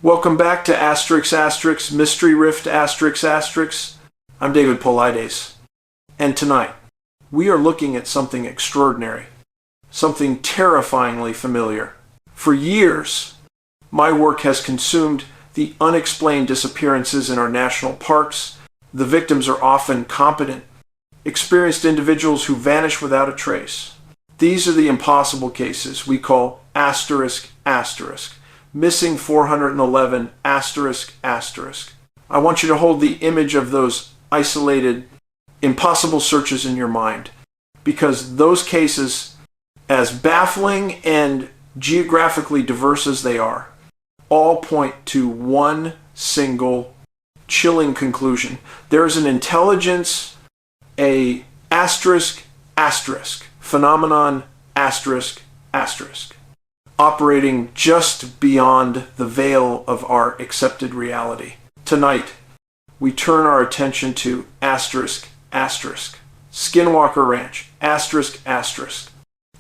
Welcome back to Mystery Rift I'm David Paulides. And tonight, we are looking at something extraordinary, something terrifyingly familiar. For years, my work has consumed the unexplained disappearances in our national parks. The victims are often competent, experienced individuals who vanish without a trace. These are the impossible cases we call ***. Missing 411 ***. I want you to hold the image of those isolated, impossible searches in your mind, because those cases, as baffling and geographically diverse as they are, all point to one single chilling conclusion. There is an intelligence, a ***, phenomenon ***, operating just beyond the veil of our accepted reality. Tonight, we turn our attention to Skinwalker Ranch,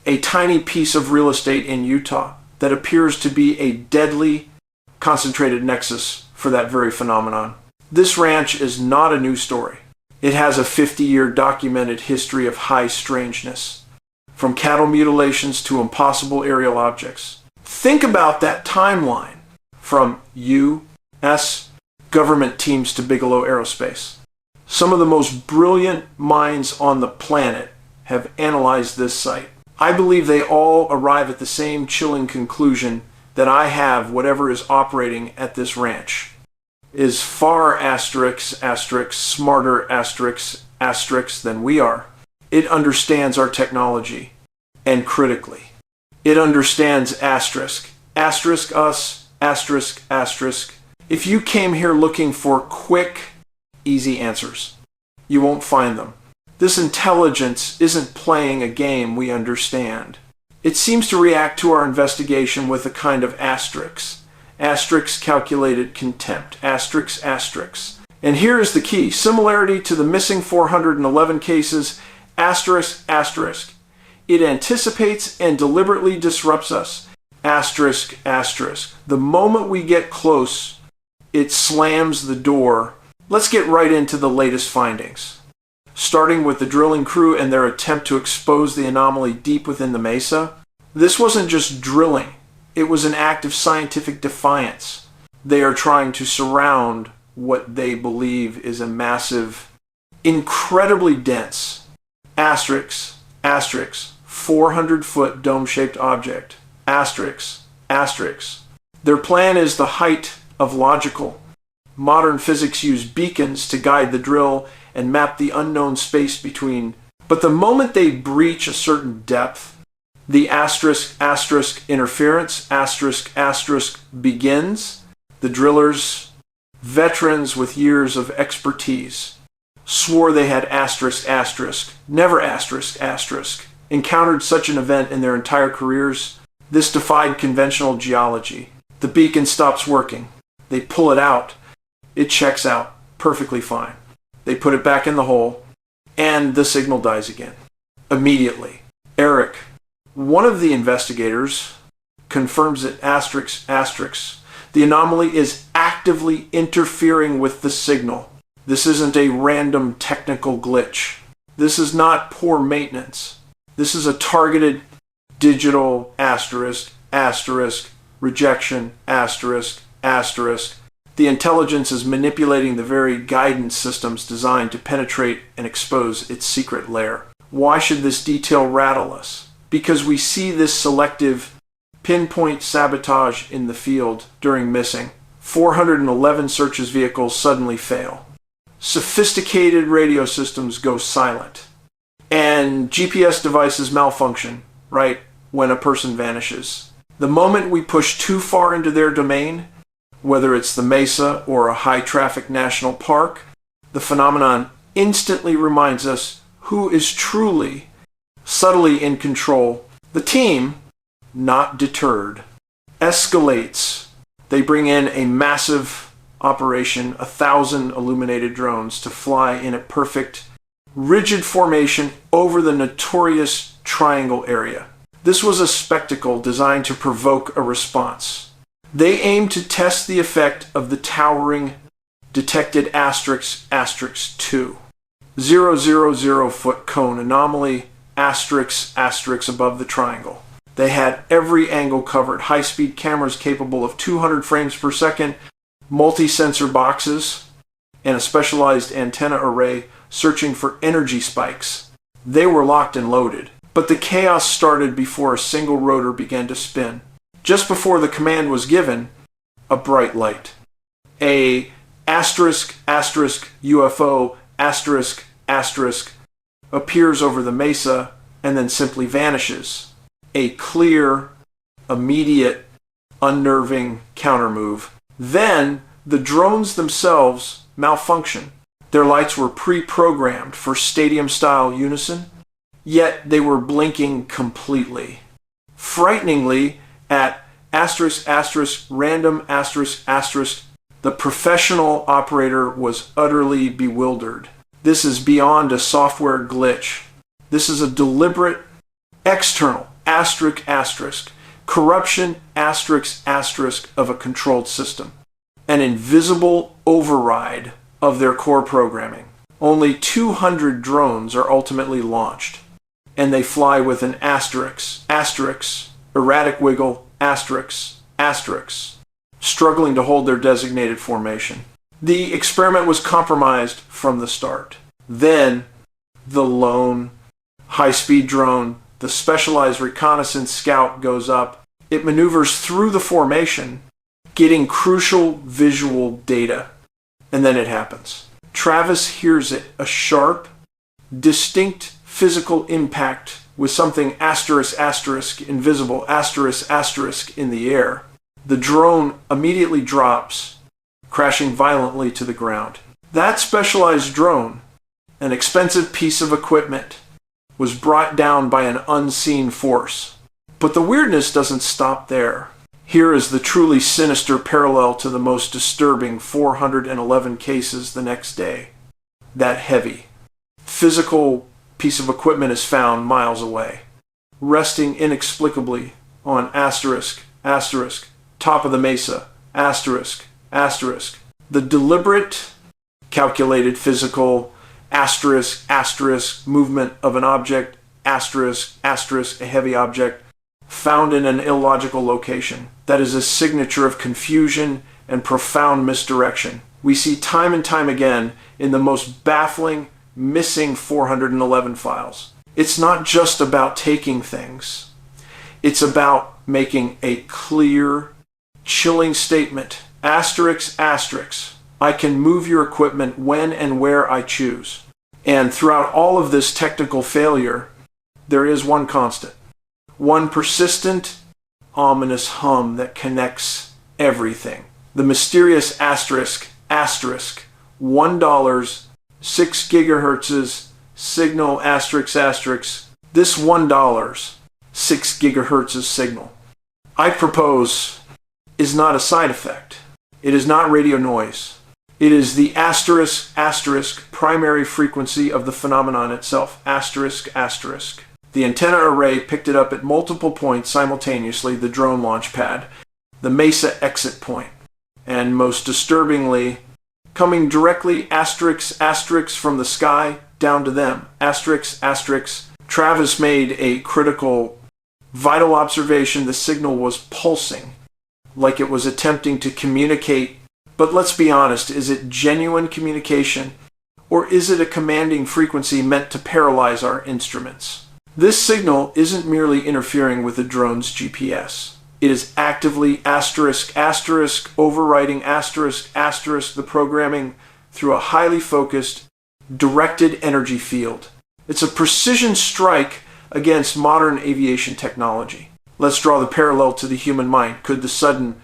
a tiny piece of real estate in Utah that appears to be a deadly, concentrated nexus for that very phenomenon. This ranch is not a new story. It has a 50-year documented history of high strangeness, from cattle mutilations to impossible aerial objects. Think about that timeline, from U.S. government teams to Bigelow Aerospace. Some of the most brilliant minds on the planet have analyzed this site. I believe they all arrive at the same chilling conclusion that I have. Whatever is operating at this ranch is far smarter than we are. It understands our technology, and critically, it understands ***us***. If you came here looking for quick, easy answers, you won't find them. This intelligence isn't playing a game we understand. It seems to react to our investigation with a kind of ***, calculated contempt, ***. And here is the key. Similarity to the missing 411 cases, ***. It anticipates and deliberately disrupts us, ***. The moment we get close, it slams the door. Let's get right into the latest findings. Starting with the drilling crew and their attempt to expose the anomaly deep within the mesa. This wasn't just drilling. It was an act of scientific defiance. They are trying to surround what they believe is a massive, incredibly dense, ***, 400-foot dome-shaped object, ***. Their plan is the height of logical. Modern physics use beacons to guide the drill and map the unknown space between. But the moment they breach a certain depth, the *** interference, *** begins. The drillers, veterans with years of expertise, swore they had ***, never ***, encountered such an event in their entire careers. This defied conventional geology. The beacon stops working. They pull it out. It checks out perfectly fine. They put it back in the hole, and the signal dies again. Immediately. Eric, one of the investigators, confirms that ***. The anomaly is actively interfering with the signal. This isn't a random technical glitch. This is not poor maintenance. This is a targeted digital ***, rejection, ***. The intelligence is manipulating the very guidance systems designed to penetrate and expose its secret lair. Why should this detail rattle us? Because we see this selective, pinpoint sabotage in the field during missing. 411 searches vehicles suddenly fail. Sophisticated radio systems go silent. And GPS devices malfunction right when a person vanishes. The moment we push too far into their domain, whether it's the mesa or a high-traffic national park, the phenomenon instantly reminds us who is truly, subtly in control. The team, not deterred, escalates. They bring in a massive operation, 1,000 illuminated drones to fly in a perfect, rigid formation over the notorious triangle area. This was a spectacle designed to provoke a response. They aimed to test the effect of the towering detected asterisk 2 000 foot cone anomaly asterisk above the triangle. They had every angle covered, high-speed cameras capable of 200 frames per second, multi-sensor boxes, and a specialized antenna array searching for energy spikes. They were locked and loaded, but the chaos started before a single rotor began to spin. Just before the command was given, a bright light. A asterisk UFO asterisk appears over the mesa and then simply vanishes. A clear, immediate, unnerving countermove. Then the drones themselves malfunction. Their lights were pre-programmed for stadium-style unison, yet they were blinking completely. Frighteningly, at random the professional operator was utterly bewildered. This is beyond a software glitch. This is a deliberate, external, corruption, of a controlled system. An invisible override of their core programming. Only 200 drones are ultimately launched, and they fly with an erratic wiggle, struggling to hold their designated formation. The experiment was compromised from the start. Then, the lone, high-speed drone, the specialized reconnaissance scout goes up. It maneuvers through the formation, getting crucial visual data. And then it happens. Travis hears it, a sharp, distinct physical impact with something invisible, in the air. The drone immediately drops, crashing violently to the ground. That specialized drone, an expensive piece of equipment, was brought down by an unseen force. But the weirdness doesn't stop there. Here is the truly sinister parallel to the most disturbing 411 cases the next day. That heavy, physical piece of equipment is found miles away, resting inexplicably on top of the mesa, The deliberate, calculated physical, movement of an object, a heavy object, found in an illogical location. That is a signature of confusion and profound misdirection. We see time and time again in the most baffling, missing 411 files. It's not just about taking things. It's about making a clear, chilling statement. I can move your equipment when and where I choose. And throughout all of this technical failure, there is one constant. One persistent, ominous hum that connects everything. The mysterious $1, 6 gigahertzes, signal this $1, 6 gigahertzes signal, I propose, is not a side effect. It is not radio noise. It is the primary frequency of the phenomenon itself, The antenna array picked it up at multiple points simultaneously, the drone launch pad, the mesa exit point, and most disturbingly, coming directly from the sky down to them, Travis made a critical, vital observation. The signal was pulsing, like it was attempting to communicate. But let's be honest, is it genuine communication, or is it a commanding frequency meant to paralyze our instruments? This signal isn't merely interfering with the drone's GPS. It is actively overriding the programming through a highly focused, directed energy field. It's a precision strike against modern aviation technology. Let's draw the parallel to the human mind. Could the sudden,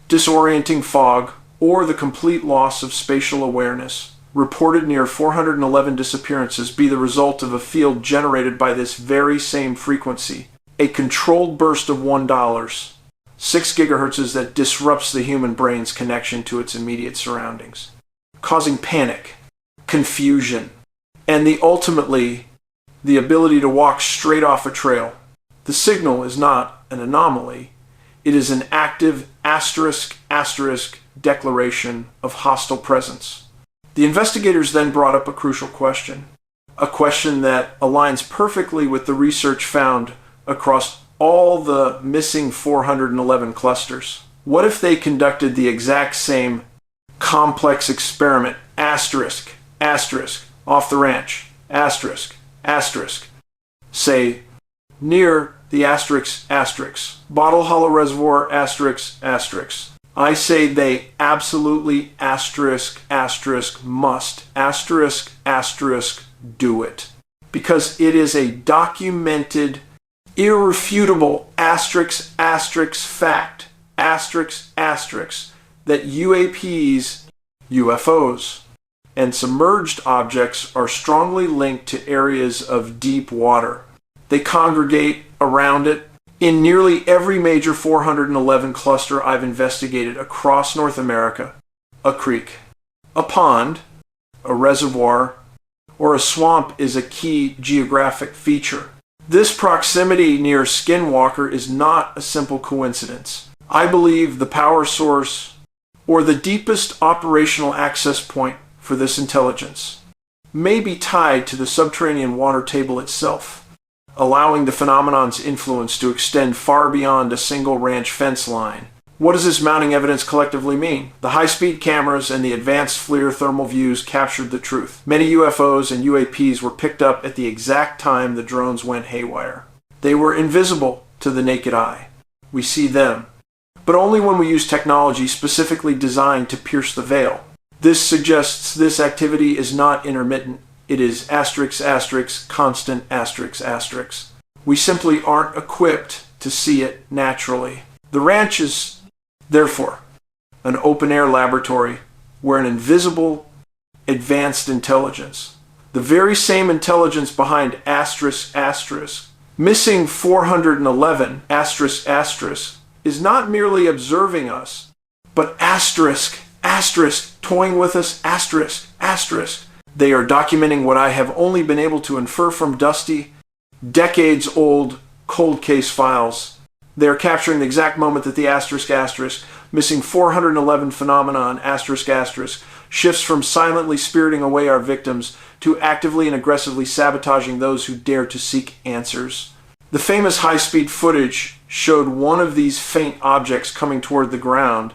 disorienting fog or the complete loss of spatial awareness reported near 411 disappearances be the result of a field generated by this very same frequency, a controlled burst of $1, 6 gigahertzes that disrupts the human brain's connection to its immediate surroundings, causing panic, confusion, and ultimately the ability to walk straight off a trail? The signal is not an anomaly. It is an active declaration of hostile presence. The investigators then brought up a crucial question, a question that aligns perfectly with the research found across all the missing 411 clusters. What if they conducted the exact same complex experiment, off the ranch, say, near the Bottle Hollow Reservoir, I say they absolutely must do it. Because it is a documented, irrefutable fact, that UFOs, and submerged objects are strongly linked to areas of deep water. They congregate around it. In nearly every major 411 cluster I've investigated across North America, a creek, a pond, a reservoir, or a swamp is a key geographic feature. This proximity near Skinwalker is not a simple coincidence. I believe the power source, or the deepest operational access point for this intelligence, may be tied to the subterranean water table itself, allowing the phenomenon's influence to extend far beyond a single ranch fence line. What does this mounting evidence collectively mean? The high-speed cameras and the advanced FLIR thermal views captured the truth. Many UFOs and UAPs were picked up at the exact time the drones went haywire. They were invisible to the naked eye. We see them, but only when we use technology specifically designed to pierce the veil. This suggests this activity is not intermittent. It is constant . We simply aren't equipped to see it naturally. The ranch is, therefore, an open-air laboratory where an invisible, advanced intelligence, the very same intelligence behind missing 411 is not merely observing us, but toying with us, They are documenting what I have only been able to infer from dusty, decades-old cold case files. They are capturing the exact moment that the missing 411 phenomenon shifts from silently spiriting away our victims to actively and aggressively sabotaging those who dare to seek answers. The famous high-speed footage showed one of these faint objects coming toward the ground,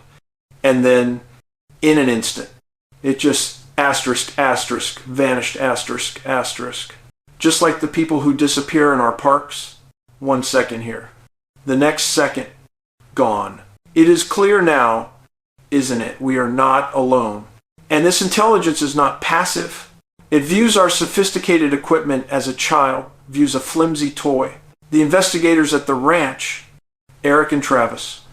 and then, in an instant, it just vanished Just like the people who disappear in our parks. 1 second here. The next second, gone. It is clear now, isn't it? We are not alone. And this intelligence is not passive. It views our sophisticated equipment as a child views a flimsy toy. The investigators at the ranch, Eric and Travis,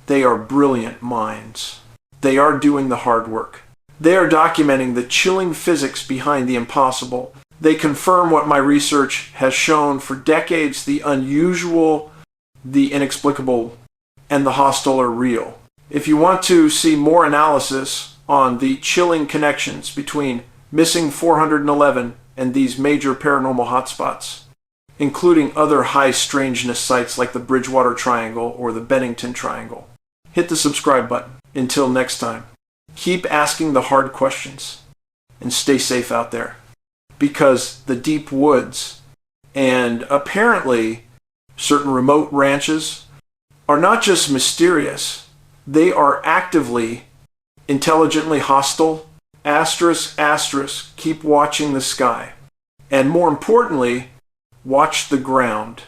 they are brilliant minds. They are doing the hard work. They are documenting the chilling physics behind the impossible. They confirm what my research has shown for decades: the unusual, the inexplicable, and the hostile are real. If you want to see more analysis on the chilling connections between missing 411 and these major paranormal hotspots, including other high strangeness sites like the Bridgewater Triangle or the Bennington Triangle, hit the subscribe button. Until next time, keep asking the hard questions and stay safe out there. Because the deep woods and apparently certain remote ranches are not just mysterious, they are actively, intelligently hostile. Keep watching the sky. And more importantly, watch the ground.